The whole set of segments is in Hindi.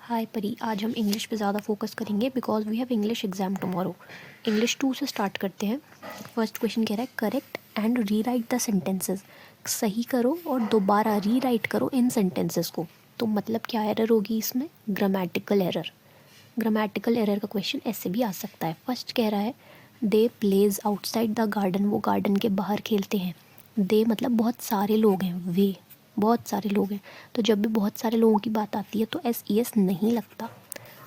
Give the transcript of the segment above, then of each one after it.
हाय परी, आज हम इंग्लिश पे ज़्यादा फोकस करेंगे because we have English exam tomorrow. English 2 से स्टार्ट करते हैं। फर्स्ट क्वेश्चन कह रहा है correct and rewrite the sentences. सही करो और दोबारा रीराइट करो इन सेंटेंसेस को। तो मतलब क्या एरर होगी इसमें? Grammatical error. ग्रामेटिकल एरर का क्वेश्चन ऐसे भी आ सकता है। फर्स्ट कह रहा है दे प्लेज आउटसाइड द गार्डन, वो गार्डन के बाहर खेलते हैं। दे मतलब बहुत सारे लोग हैं, वे बहुत सारे लोग हैं। तो जब भी बहुत सारे लोगों की बात आती है तो SES नहीं लगता।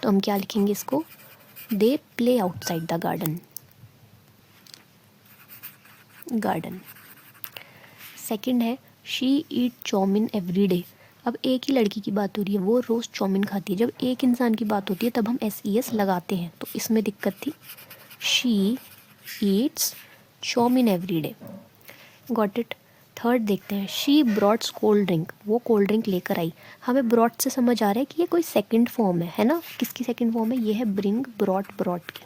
तो हम क्या लिखेंगे इसको? They play outside the garden. Garden. Second है she eat chow mein every day. अब एक ही लड़की की बात हो रही है, वो रोज़ चाउमीन खाती है। जब एक इंसान की बात होती है तब हम SES लगाते हैं, तो इसमें दिक्कत थी। She eats chow mein every day. Got it. Third देखते हैं शी ब्रॉट्स कोल्ड ड्रिंक, वो कोल्ड ड्रिंक लेकर आई। हमें ब्रॉट से समझ आ रहा है कि ये कोई सेकंड फॉर्म है ना? किसकी सेकंड फॉर्म है? ये है ब्रिंग, ब्रॉट, ब्रॉट की।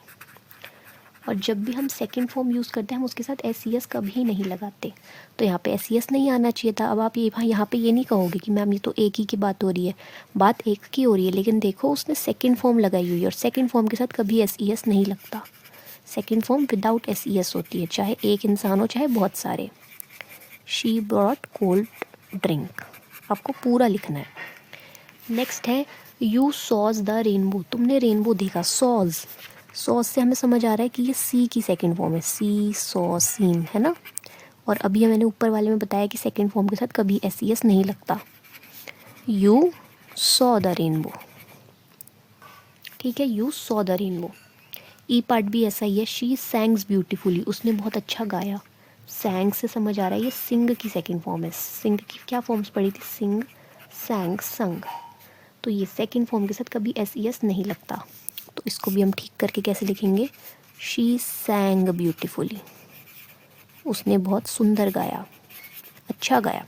और जब भी हम सेकंड फॉर्म यूज़ करते हैं हम उसके साथ SES कभी नहीं लगाते। तो यहाँ पे SES नहीं आना चाहिए था। अब आप ये यहाँ पे ये नहीं कहोगे कि मैम ये तो एक ही की बात हो रही है। बात एक की हो रही है, लेकिन देखो उसने सेकंड फॉर्म लगाई हुई है और सेकंड फॉर्म के साथ कभी SES नहीं लगता। सेकंड फॉर्म विदाउट SES होती है, चाहे एक इंसान हो चाहे बहुत सारे। शी ब्रॉट कोल्ड ड्रिंक, आपको पूरा लिखना है। नेक्स्ट है यू सॉज द रेनबो, तुमने रेनबो देखा। सॉज, सॉज से हमें समझ आ रहा है कि ये सी की सेकंड फॉर्म है। सी सॉ सीन, है ना? और अभी मैंने ऊपर वाले में बताया कि सेकंड फॉर्म के साथ कभी SES नहीं लगता। यू सॉ द रेनबो, ठीक है, you saw the rainbow. E part भी ऐसा ही है। शी सैंग्स ब्यूटीफुली, उसने बहुत अच्छा गाया। सैंग से समझ आ रहा है ये सिंग की सेकंड फॉर्म है। सिंग की क्या फॉर्म्स पढ़ी थी? सिंग, सैंग, संग। तो ये सेकंड फॉर्म के साथ कभी SES नहीं लगता। तो इसको भी हम ठीक करके कैसे लिखेंगे? शी सैंग ब्यूटीफुली, उसने बहुत सुंदर गाया, अच्छा गाया।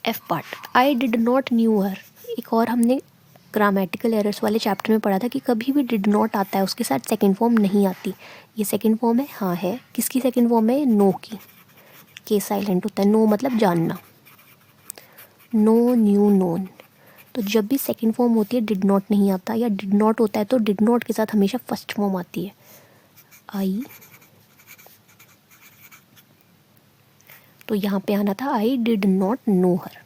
F part I did not know her. एक और हमने ग्रामेटिकल एरर्स वाले चैप्टर में पढ़ा था कि कभी भी डिड नॉट आता है उसके साथ सेकंड फॉर्म नहीं आती। ये सेकंड फॉर्म है, हाँ है। किसकी सेकंड फॉर्म है? नो की। के साइलेंट होता है। नो मतलब जानना। Know, knew, known. तो जब भी सेकंड फॉर्म होती है डिड नॉट नहीं आता, या डिड नॉट होता है तो डिड नॉट के साथ हमेशा फर्स्ट फॉर्म आती है, आई। तो यहाँ पे आना था आई डिड नॉट नो हर।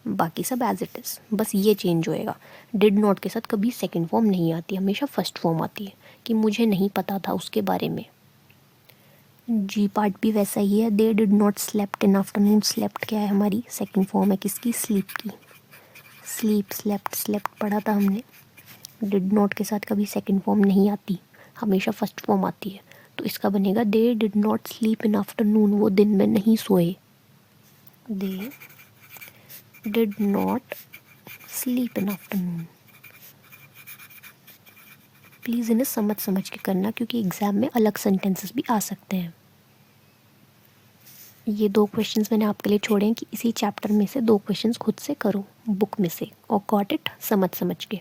बाकी सब एज इट इज़, बस ये चेंज होएगा। डिड नॉट के साथ कभी सेकंड फॉर्म नहीं आती, हमेशा फर्स्ट फॉर्म आती है कि मुझे नहीं पता था उसके बारे में। जी पार्ट भी वैसा ही है। They did not slept in afternoon. Slept क्या है? हमारी सेकंड फॉर्म है किसकी? स्लीप की। स्लीप, स्लेप्ट, स्लेप्ट पढ़ा था हमने। डिड नॉट के साथ कभी सेकंड फॉर्म नहीं आती, हमेशा फर्स्ट फॉर्म आती है। तो इसका बनेगा they did not sleep in afternoon, वो दिन में नहीं सोए। They did not sleep in afternoon. Please इन्हें समझ समझ के करना क्योंकि एग्ज़ाम में अलग सेंटेंसेस भी आ सकते हैं। ये 2 क्वेश्चंस मैंने आपके लिए छोड़े हैं कि इसी चैप्टर में से 2 क्वेश्चंस खुद से करो बुक में से, और गॉट इट, समझ समझ के।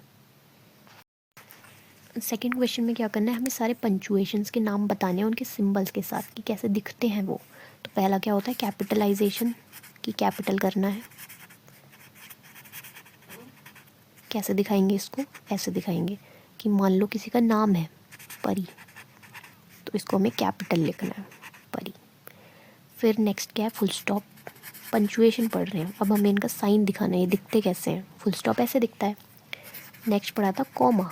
सेकंड क्वेश्चन में क्या करना है? हमें सारे पंचुएशंस के नाम बताने हैं उनके सिंबल्स के साथ कि कैसे दिखते हैं वो। तो पहला क्या होता है? कैपिटलाइजेशन, की कैपिटल करना है। कैसे दिखाएंगे इसको? ऐसे दिखाएंगे कि मान लो किसी का नाम है परी, तो इसको हमें कैपिटल लिखना है, परी। फिर नेक्स्ट क्या है? Full stop. पंचुएशन पढ़ रहे हैं, अब हमें इनका साइन दिखाना है, ये दिखते कैसे हैं। फुल स्टॉप ऐसे दिखता है। नेक्स्ट पढ़ा था comma,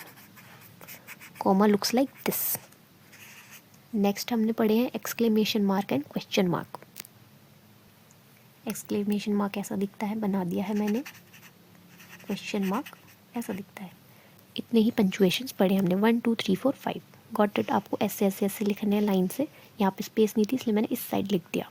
comma looks like this. Next हमने पढ़े हैं exclamation mark and question mark. Exclamation mark ऐसा दिखता है, बना दिया है मैंने। क्वेश्चन मार्क ऐसा दिखता है। इतने ही पंचुएशंस पढ़े हमने, 1 2 3 4 5। Got it. आपको ऐसे ऐसे ऐसे लिखने हैं लाइन से। यहाँ पे स्पेस नहीं थी इसलिए मैंने इस साइड लिख दिया।